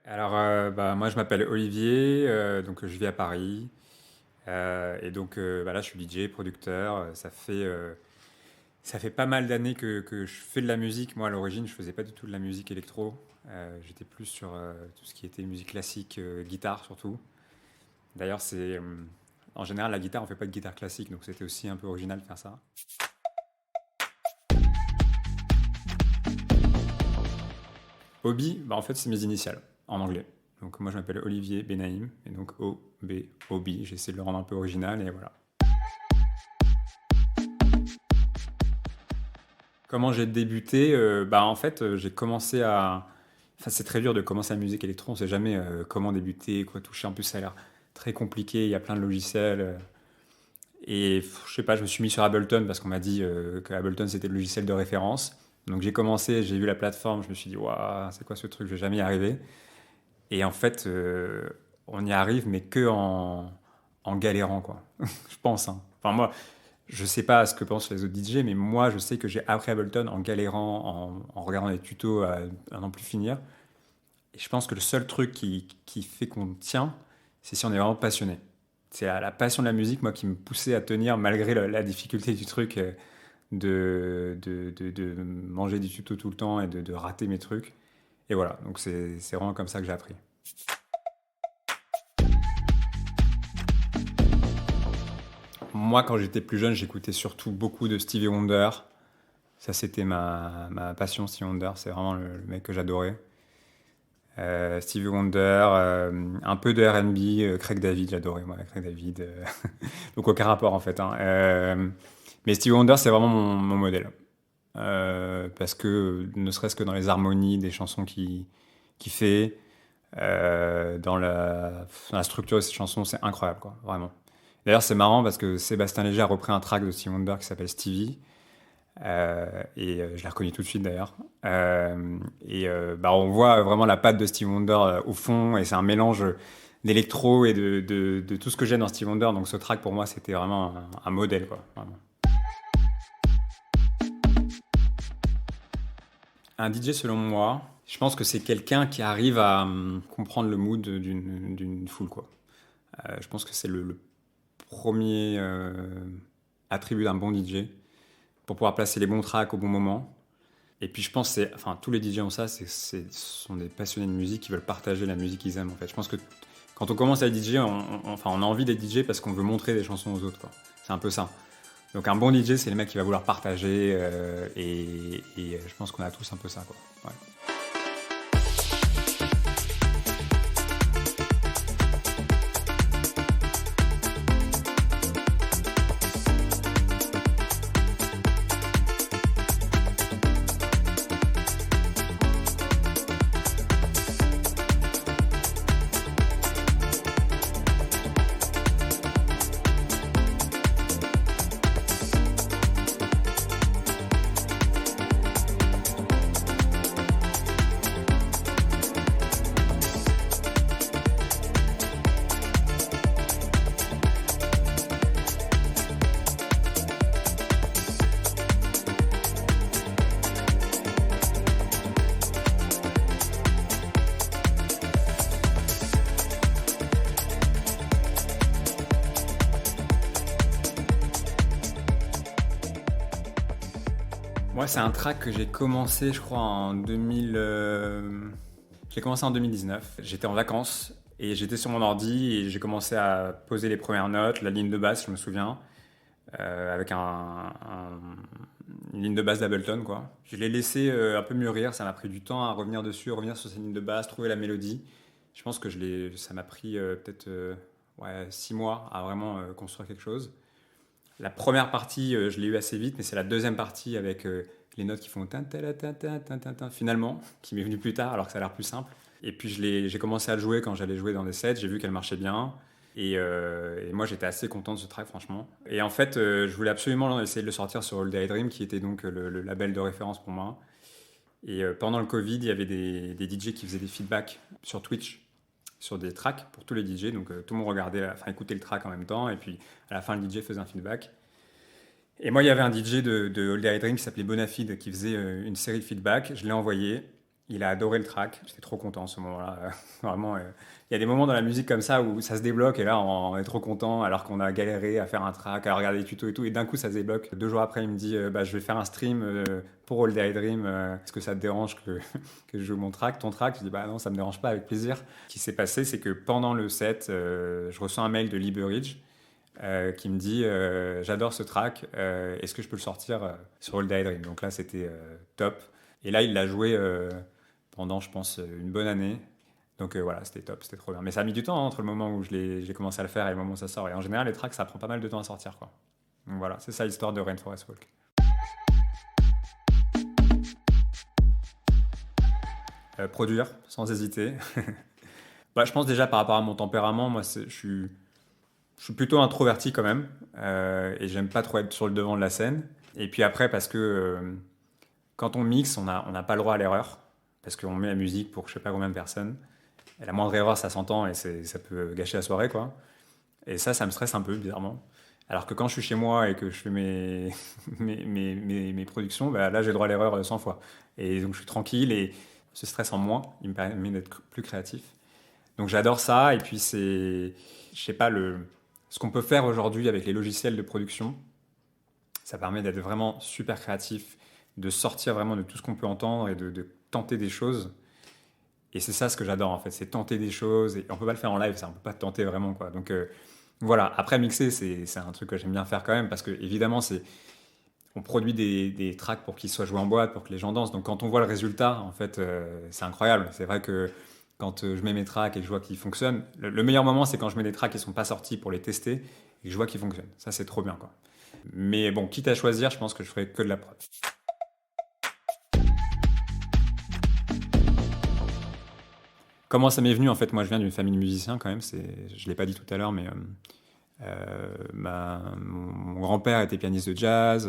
Alors, moi, je m'appelle Olivier, donc je vis à Paris. Et donc, là, je suis DJ, producteur. Ça fait pas mal d'années que je fais de la musique. Moi, à l'origine, je faisais pas du tout de la musique électro. J'étais plus sur tout ce qui était musique classique, guitare surtout. D'ailleurs, en général, la guitare, on fait pas de guitare classique, donc c'était aussi un peu original de faire ça. Hobby, en fait, c'est mes initiales en anglais. Donc moi, je m'appelle Olivier Benaïm, et donc O-B, Hobby. J'essaie de le rendre un peu original, et voilà. Comment j'ai débuté en fait, j'ai commencé à... Enfin, c'est très dur de commencer la musique électro, on sait jamais comment débuter, quoi toucher. En plus, ça a l'air très compliqué, il y a plein de logiciels. Je sais pas, je me suis mis sur Ableton parce qu'on m'a dit que Ableton c'était le logiciel de référence. Donc j'ai commencé, j'ai vu la plateforme, je me suis dit, waouh, c'est quoi ce truc, je vais jamais y arriver. Et en fait, on y arrive, mais en galérant, quoi. Je pense, hein. Enfin, moi, je sais pas ce que pensent les autres DJ, mais moi, je sais que j'ai appris Ableton en galérant, en regardant des tutos à n'en plus finir. Et je pense que le seul truc qui fait qu'on tient, c'est si on est vraiment passionné. C'est la passion de la musique, moi, qui me poussait à tenir malgré la difficulté du truc, de manger des tutos tout le temps et de rater mes trucs. Et voilà, donc c'est vraiment comme ça que j'ai appris. Moi, quand j'étais plus jeune, j'écoutais surtout beaucoup de Stevie Wonder. Ça, c'était ma passion, Stevie Wonder. C'est vraiment le mec que j'adorais. Stevie Wonder, un peu de R&B, Craig David, j'adorais moi, Craig David. Donc aucun rapport en fait, hein. Mais Stevie Wonder, c'est vraiment mon modèle. Parce que ne serait-ce que dans les harmonies des chansons qu'il fait, dans la structure de ses chansons, c'est incroyable, quoi, vraiment. D'ailleurs, c'est marrant parce que Sébastien Léger a repris un track de Stevie Wonder qui s'appelle Stevie. Je l'ai reconnu tout de suite d'ailleurs. On voit vraiment la patte de Stevie Wonder au fond, et c'est un mélange d'électro et de tout ce que j'aime dans Stevie Wonder. Donc ce track pour moi, c'était vraiment un modèle, quoi, vraiment. Un DJ, selon moi, je pense que c'est quelqu'un qui arrive à comprendre le mood d'une foule, quoi. Je pense que c'est le premier attribut d'un bon DJ pour pouvoir placer les bons tracks au bon moment. Et puis je pense que tous les DJ ont ça, ce sont des passionnés de musique qui veulent partager la musique qu'ils aiment, en fait. Je pense que quand on commence à DJ, on a envie d'être DJ parce qu'on veut montrer des chansons aux autres, quoi. C'est un peu ça. Donc un bon DJ, c'est le mec qui va vouloir partager, et je pense qu'on a tous un peu ça, quoi. Ouais. Moi, c'est un track que j'ai commencé, je crois, en 2000. J'ai commencé en 2019. J'étais en vacances et j'étais sur mon ordi et j'ai commencé à poser les premières notes, la ligne de basse, je me souviens, avec une ligne de basse d'Ableton, quoi. Je l'ai laissé un peu mûrir, ça m'a pris du temps à revenir dessus, revenir sur cette ligne de basse, trouver la mélodie. Je pense que ça m'a pris peut-être 6 mois à vraiment construire quelque chose. La première partie, je l'ai eu assez vite, mais c'est la deuxième partie avec les notes qui font tin, tin, tin, tin, tin, tin, tin, finalement, qui m'est venue plus tard, alors que ça a l'air plus simple. Et puis j'ai commencé à le jouer quand j'allais jouer dans des sets, j'ai vu qu'elle marchait bien. Et moi, j'étais assez content de ce track, franchement. Et en fait, je voulais absolument essayer de le sortir sur All Day Dream, qui était donc le label de référence pour moi. Et pendant le Covid, il y avait des DJ qui faisaient des feedbacks sur Twitch, sur des tracks pour tous les DJ. Donc tout le monde regardait, enfin écoutait le track en même temps. Et puis à la fin, le DJ faisait un feedback. Et moi, il y avait un DJ de All Day Dream qui s'appelait Bonafide qui faisait une série de feedback. Je l'ai envoyé. Il a adoré le track. J'étais trop content en ce moment-là. Vraiment, il y a des moments dans la musique comme ça où ça se débloque et là, on est trop content alors qu'on a galéré à faire un track, à regarder les tutos et tout. Et d'un coup, ça se débloque. 2 jours après, il me dit bah, je vais faire un stream pour All Day Dream. Est-ce que ça te dérange que je joue mon track, ton track? Je dis bah non, ça me dérange pas, avec plaisir. Ce qui s'est passé, c'est que pendant le set, je reçois un mail de Liberidge qui me dit j'adore ce track, est-ce que je peux le sortir sur All Day Dream? Donc là, c'était top. Et là, il l'a joué pendant, je pense, une bonne année. Donc voilà, c'était top, c'était trop bien. Mais ça a mis du temps entre le moment où j'ai commencé à le faire et le moment où ça sort. Et en général, les tracks, ça prend pas mal de temps à sortir, quoi. Donc voilà, c'est ça l'histoire de Rainforest Walk. Produire, sans hésiter. Bah, je pense déjà par rapport à mon tempérament, moi, je suis plutôt introverti quand même. Et j'aime pas trop être sur le devant de la scène. Et puis après, parce que quand on mixe, on n'a pas le droit à l'erreur. Parce qu'on met la musique pour je sais pas combien de personnes. Et la moindre erreur, ça s'entend et ça peut gâcher la soirée, quoi. Et ça me stresse un peu, bizarrement. Alors que quand je suis chez moi et que je fais mes productions, bah là, j'ai le droit à l'erreur 100 fois. Et donc, je suis tranquille et ce stress en moins, il me permet d'être plus créatif. Donc, j'adore ça. Et puis, je sais pas, ce qu'on peut faire aujourd'hui avec les logiciels de production, ça permet d'être vraiment super créatif, de sortir vraiment de tout ce qu'on peut entendre et de tenter des choses. Et c'est ça ce que j'adore en fait, c'est tenter des choses. Et on peut pas le faire en live, ça, on peut pas tenter vraiment quoi. Donc voilà, après mixer, c'est un truc que j'aime bien faire quand même parce que évidemment, on produit des tracks pour qu'ils soient joués en boîte, pour que les gens dansent. Donc quand on voit le résultat, en fait, c'est incroyable. C'est vrai que quand je mets mes tracks et que je vois qu'ils fonctionnent, le meilleur moment, c'est quand je mets des tracks qui sont pas sortis pour les tester et que je vois qu'ils fonctionnent. Ça, c'est trop bien quoi. Mais bon, quitte à choisir, je pense que je ferai que de la prod. Comment ça m'est venu? En fait, moi, je viens d'une famille de musiciens quand même. Je l'ai pas dit tout à l'heure, mais mon grand-père était pianiste de jazz.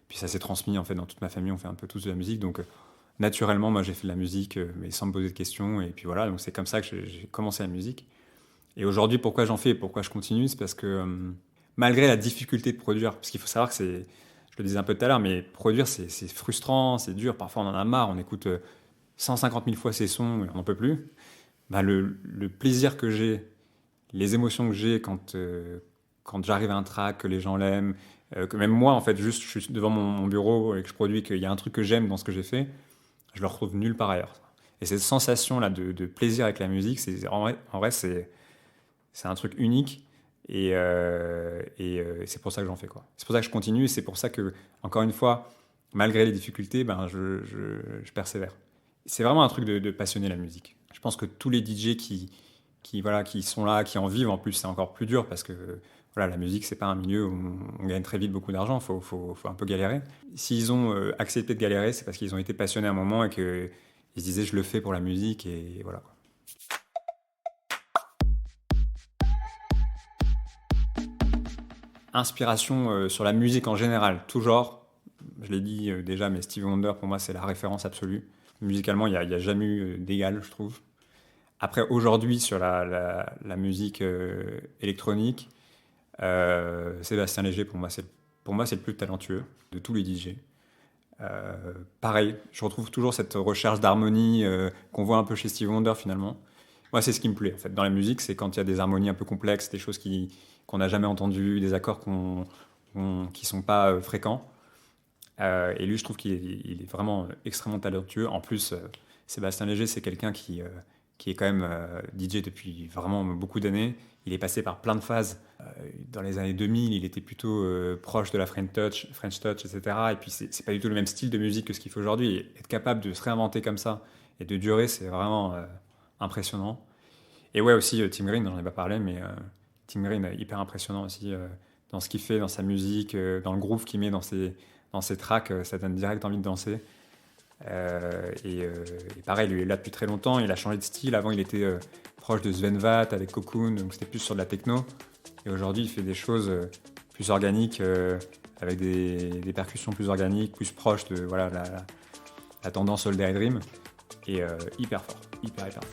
Puis ça s'est transmis en fait dans toute ma famille. On fait un peu tous de la musique, donc naturellement, moi, j'ai fait de la musique, mais sans me poser de questions. Et puis voilà, donc c'est comme ça que j'ai commencé la musique. Et aujourd'hui, pourquoi j'en fais et pourquoi je continue, c'est parce que malgré la difficulté de produire, parce qu'il faut savoir que je le disais un peu tout à l'heure, mais produire, c'est frustrant, c'est dur. Parfois, on en a marre. On écoute 150 000 fois ces sons et on n'en peut plus. Bah, le plaisir que j'ai, les émotions que j'ai quand j'arrive à un track, que les gens l'aiment, que même moi, en fait, juste je suis devant mon bureau et que je produis, qu'il y a un truc que j'aime dans ce que j'ai fait, je le retrouve nulle part ailleurs. Et cette sensation-là de plaisir avec la musique, en vrai c'est un truc unique. Et c'est pour ça que j'en fais, quoi. C'est pour ça que je continue et c'est pour ça que, encore une fois, malgré les difficultés, ben, je persévère. C'est vraiment un truc de passionner la musique. Je pense que tous les DJ voilà, qui sont là, qui en vivent, en plus, c'est encore plus dur parce que voilà, la musique, c'est pas un milieu où on gagne très vite beaucoup d'argent, faut un peu galérer. S'ils ont accepté de galérer, c'est parce qu'ils ont été passionnés à un moment et qu'ils se disaient je le fais pour la musique et voilà, quoi. Inspiration sur la musique en général, tout genre. Je l'ai dit déjà, mais Stevie Wonder, pour moi, c'est la référence absolue. Musicalement, il y a jamais eu d'égal, je trouve. Après, aujourd'hui, sur la musique électronique, Sébastien Léger, pour moi, c'est le plus talentueux de tous les DJ. Pareil, je retrouve toujours cette recherche d'harmonie qu'on voit un peu chez Stevie Wonder finalement. Moi, c'est ce qui me plaît en fait dans la musique, c'est quand il y a des harmonies un peu complexes, des choses qu'on n'a jamais entendues, des accords qui sont pas fréquents. Et lui, je trouve qu'il est vraiment extrêmement talentueux. En plus, Sébastien Léger, c'est quelqu'un qui est quand même DJ depuis vraiment beaucoup d'années. Il est passé par plein de phases. Dans les années 2000, il était plutôt proche de la French Touch, etc. Et puis, c'est pas du tout le même style de musique que ce qu'il fait aujourd'hui. Et être capable de se réinventer comme ça et de durer, c'est vraiment impressionnant. Et ouais, aussi Tim Green, j'en ai pas parlé, mais Tim Green, hyper impressionnant aussi dans ce qu'il fait, dans sa musique, dans le groove qu'il met dans ses tracks, ça donne direct envie de danser. Et pareil, lui il est là depuis très longtemps, il a changé de style. Avant, il était proche de Sven Väth avec Cocoon, donc c'était plus sur de la techno. Et aujourd'hui, il fait des choses plus organiques, avec des percussions plus organiques, plus proches de voilà, la tendance All Day Dream, et hyper fort, hyper fort.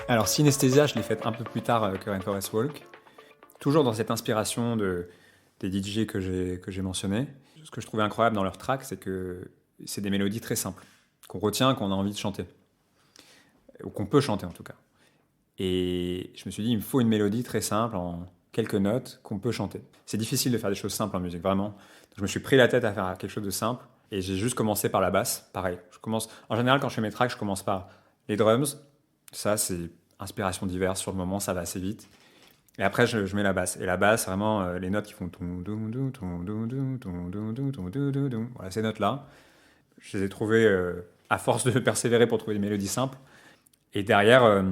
Alors, Synesthesia, je l'ai faite un peu plus tard que Rainforest Walk. Toujours dans cette inspiration des DJ que j'ai mentionnés. Ce que je trouvais incroyable dans leurs tracks, c'est que c'est des mélodies très simples, qu'on retient, qu'on a envie de chanter. Ou qu'on peut chanter en tout cas. Et je me suis dit, il me faut une mélodie très simple, en quelques notes, qu'on peut chanter. C'est difficile de faire des choses simples en musique, vraiment. Donc, je me suis pris la tête à faire quelque chose de simple. Et j'ai juste commencé par la basse, pareil. En général, quand je fais mes tracks, je commence par les drums. Ça, c'est inspiration diverse sur le moment, ça va assez vite. Et après, je mets la basse. Et la basse, vraiment, les notes qui font... Voilà, ces notes-là, je les ai trouvées, à force de persévérer pour trouver des mélodies simples. Et derrière,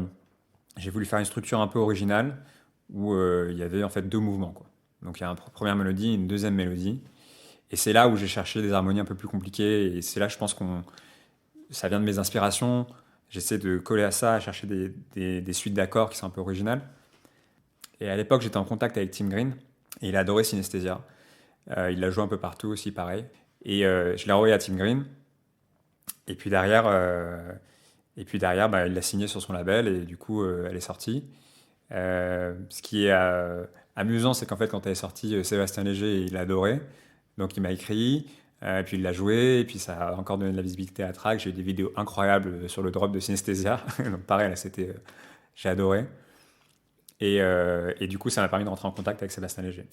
j'ai voulu faire une structure un peu originale où il y avait en fait 2 mouvements, quoi. Donc il y a une première mélodie et une deuxième mélodie. Et c'est là où j'ai cherché des harmonies un peu plus compliquées. Et c'est là, je pense ça vient de mes inspirations. J'essaie de coller à ça, à chercher des suites d'accords qui sont un peu originales. Et à l'époque, j'étais en contact avec Tim Green, et il a adoré Synesthesia. Il l'a joué un peu partout aussi, pareil. Et je l'ai envoyé à Tim Green. Et puis derrière, il l'a signé sur son label, et du coup, elle est sortie. Ce qui est amusant, c'est qu'en fait, quand elle est sortie, Sébastien Léger, il l'a adoré. Donc il m'a écrit, et puis il l'a joué, et puis ça a encore donné de la visibilité à la track. J'ai eu des vidéos incroyables sur le drop de Synesthesia. Donc pareil, là, j'ai adoré. Et du coup, ça m'a permis de rentrer en contact avec Sébastien Léger.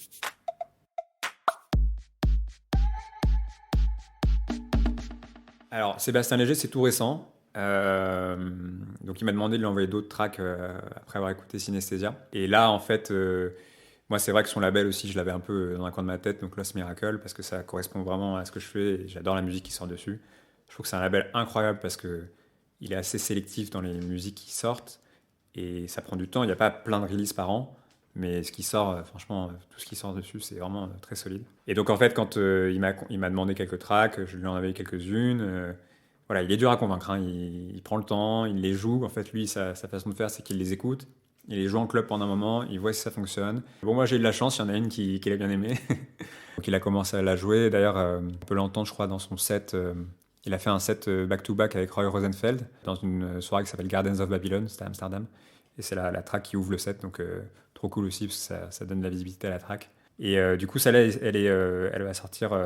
Alors, Sébastien Léger, c'est tout récent. Donc, il m'a demandé de lui envoyer d'autres tracks après avoir écouté Synesthesia. Et là, en fait, moi, c'est vrai que son label aussi, je l'avais un peu dans un coin de ma tête, donc Lost Miracle, parce que ça correspond vraiment à ce que je fais et j'adore la musique qui sort dessus. Je trouve que c'est un label incroyable parce qu'il est assez sélectif dans les musiques qui sortent. Et ça prend du temps, il n'y a pas plein de releases par an, mais ce qui sort, franchement, tout ce qui sort dessus, c'est vraiment très solide. Et donc en fait, quand il m'a demandé quelques tracks, je lui en avais quelques-unes. Voilà, il est dur à convaincre, hein. Il prend le temps, il les joue. En fait, lui, sa façon de faire, c'est qu'il les écoute. Il les joue en club pendant un moment, il voit si ça fonctionne. Bon, moi, j'ai eu de la chance, il y en a une qu'il a bien aimée. Donc il a commencé à la jouer. D'ailleurs, on peut l'entendre, je crois, dans son set... Il a fait un set back-to-back avec Roy Rosenfeld dans une soirée qui s'appelle Gardens of Babylon, c'était à Amsterdam. Et c'est la track qui ouvre le set, donc trop cool aussi parce que ça donne de la visibilité à la track. Et du coup, celle-là, elle va sortir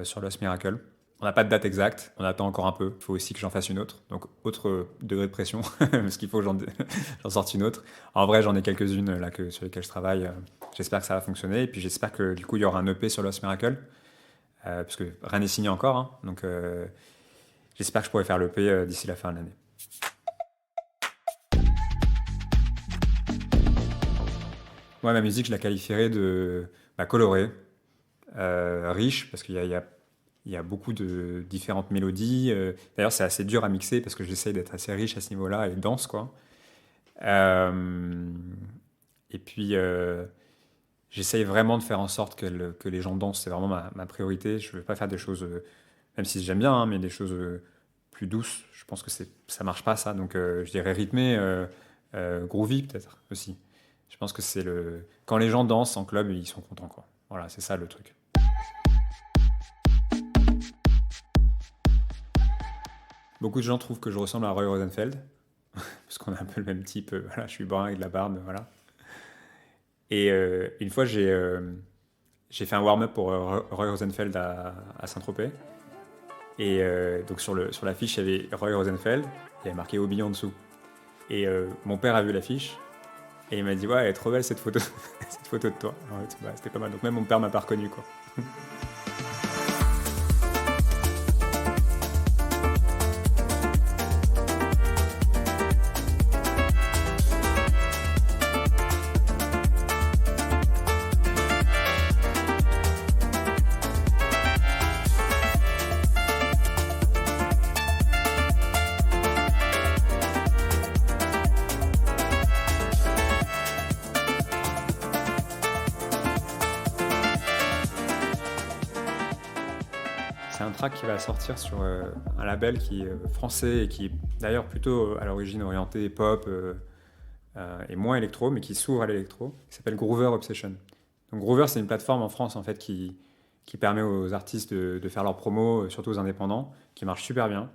sur Lost Miracle. On n'a pas de date exacte, on attend encore un peu. Il faut aussi que j'en fasse une autre, donc autre degré de pression, parce qu'il faut que j'en sorte une autre. En vrai, j'en ai quelques-unes là sur lesquelles je travaille. J'espère que ça va fonctionner, et puis j'espère que du coup, il y aura un EP sur Lost Miracle. Parce que rien n'est signé encore, hein. Donc j'espère que je pourrai faire l'EP d'ici la fin de l'année. Moi, ma musique, je la qualifierais de colorée, riche, parce qu'il y a beaucoup de différentes mélodies. D'ailleurs, c'est assez dur à mixer parce que j'essaye d'être assez riche à ce niveau-là et dense, quoi. Et puis, j'essaye vraiment de faire en sorte que les gens dansent. C'est vraiment ma priorité. Je ne veux pas faire des choses, même si j'aime bien, hein, mais des choses plus douces. Je pense que ça marche pas, ça. Donc, je dirais rythmé, groovy peut-être aussi. Je pense que quand les gens dansent en club, ils sont contents, quoi. Voilà, c'est ça le truc. Beaucoup de gens trouvent que je ressemble à Roy Rosenfeld, parce qu'on a un peu le même type. Voilà, je suis brun avec de la barbe, voilà. Et une fois, j'ai fait un warm-up pour Roy Rosenfeld à Saint-Tropez. Et donc sur l'affiche, il y avait Roy Rosenfeld, il y avait marqué Obi en dessous. Et mon père a vu l'affiche, et il m'a dit « Ouais, elle est trop belle cette photo, cette photo de toi. » En fait, c'était pas mal. Donc même mon père m'a pas reconnu, quoi. C'est un track qui va sortir sur un label qui est français et qui est d'ailleurs plutôt à l'origine orienté pop et moins électro, mais qui s'ouvre à l'électro. Il s'appelle Groover Obsession. Donc Groover, c'est une plateforme en France en fait qui permet aux artistes de faire leurs promos, surtout aux indépendants, qui marche super bien.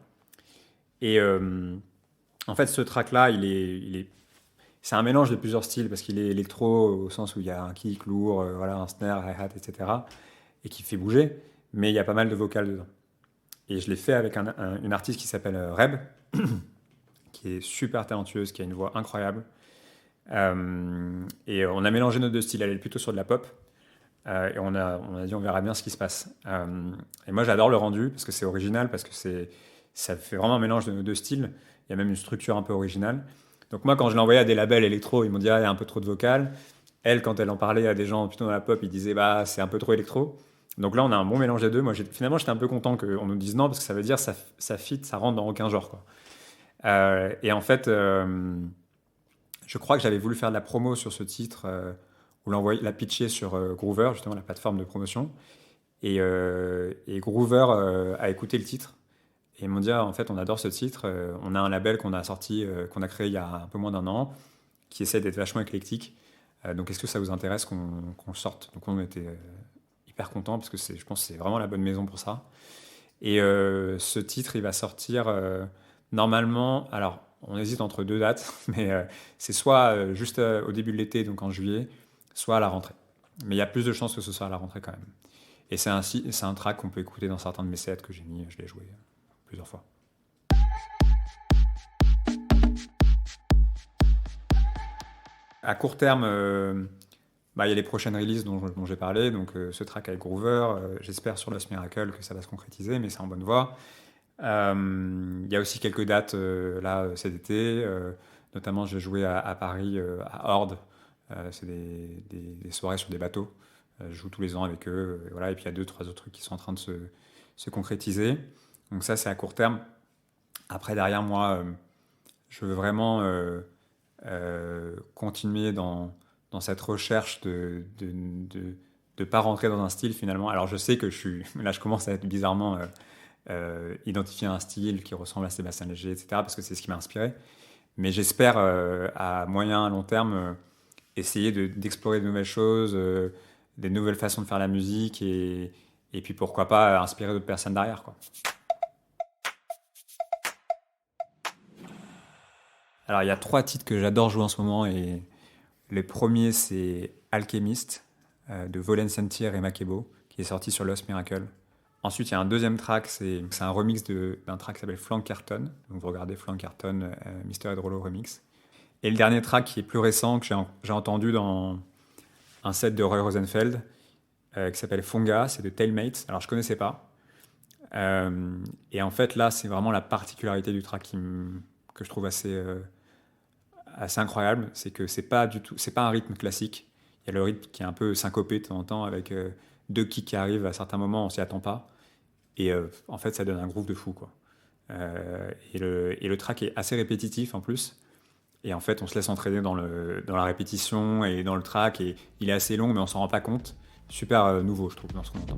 Et en fait, ce track-là, c'est un mélange de plusieurs styles parce qu'il est électro au sens où il y a un kick lourd, voilà, un snare, hi-hat, etc. et qui fait bouger, mais il y a pas mal de vocales dedans. Et je l'ai fait avec une artiste qui s'appelle Reb, qui est super talentueuse, qui a une voix incroyable. Et on a mélangé nos deux styles. Elle est plutôt sur de la pop. Et on a dit on verra bien ce qui se passe. Et moi j'adore le rendu parce que c'est original, parce que ça fait vraiment un mélange de nos deux styles. Il y a même une structure un peu originale. Donc moi quand je l'ai envoyé à des labels électro, ils m'ont dit ah, il y a un peu trop de vocales. Elle, quand elle en parlait à des gens plutôt dans la pop, ils disaient bah c'est un peu trop électro. Donc là on a un bon mélange des deux. Moi finalement j'étais un peu content qu'on nous dise non, parce que ça veut dire ça fit, ça rentre dans aucun genre, quoi. Et en fait je crois que j'avais voulu faire de la promo sur ce titre, ou la pitcher sur Groover, justement la plateforme de promotion. Et Groover a écouté le titre. Et ils m'ont dit, ah, en fait, on adore ce titre. On a un label qu'on a sorti, qu'on a créé il y a un peu moins d'un an, qui essaie d'être vachement éclectique. Donc, est-ce que ça vous intéresse qu'on le sorte? Donc, on était hyper contents, parce que je pense que c'est vraiment la bonne maison pour ça. Et ce titre, il va sortir normalement. Alors, on hésite entre deux dates, mais c'est soit juste au début de l'été, donc en juillet, soit à la rentrée. Mais il y a plus de chances que ce soit à la rentrée quand même. Et c'est un track qu'on peut écouter dans certains de mes sets que j'ai mis, je l'ai joué plusieurs fois. À court terme, il y a les prochaines releases dont j'ai parlé, donc ce track avec Groover, j'espère sur Lost Miracle que ça va se concrétiser, mais c'est en bonne voie. Il y a aussi quelques dates là cet été, notamment je vais jouer à Paris, à Orbe. C'est des soirées sur des bateaux. Je joue tous les ans avec eux. Voilà. Et puis il y a 2-3 autres trucs qui sont en train de se concrétiser. Donc ça, c'est à court terme. Après, derrière moi, je veux vraiment continuer dans cette recherche de pas rentrer dans un style finalement. Alors je sais que là, je commence à être bizarrement identifier un style qui ressemble à Sébastien Léger, etc. parce que c'est ce qui m'a inspiré. Mais j'espère à moyen, à long terme essayer d'explorer de nouvelles choses, des nouvelles façons de faire la musique et puis pourquoi pas inspirer d'autres personnes derrière, quoi. Alors il y a 3 titres que j'adore jouer en ce moment et le premier c'est Alchemist de Volen Sentir et Makebo qui est sorti sur Lost Miracle. Ensuite, il y a un deuxième track, c'est un remix d'un track qui s'appelle Flank Carton. Donc vous regardez Flank Carton, Mr. Hydrolo remix. Et le dernier track qui est plus récent, que j'ai entendu dans un set de Roy Rosenfeld, qui s'appelle Fonga, c'est de Tailmates. Alors je connaissais pas. Et en fait là, c'est vraiment la particularité du track que je trouve assez incroyable, c'est que c'est pas un rythme classique. Il y a le rythme qui est un peu syncopé de temps en temps avec 2 kicks qui arrivent à certains moments, on s'y attend pas. Et en fait, ça donne un groove de fou, quoi. Et le track est assez répétitif en plus. Et en fait, on se laisse entraîner dans la répétition et dans le track. Et il est assez long, mais on s'en rend pas compte. Super nouveau, je trouve, dans ce qu'on entend.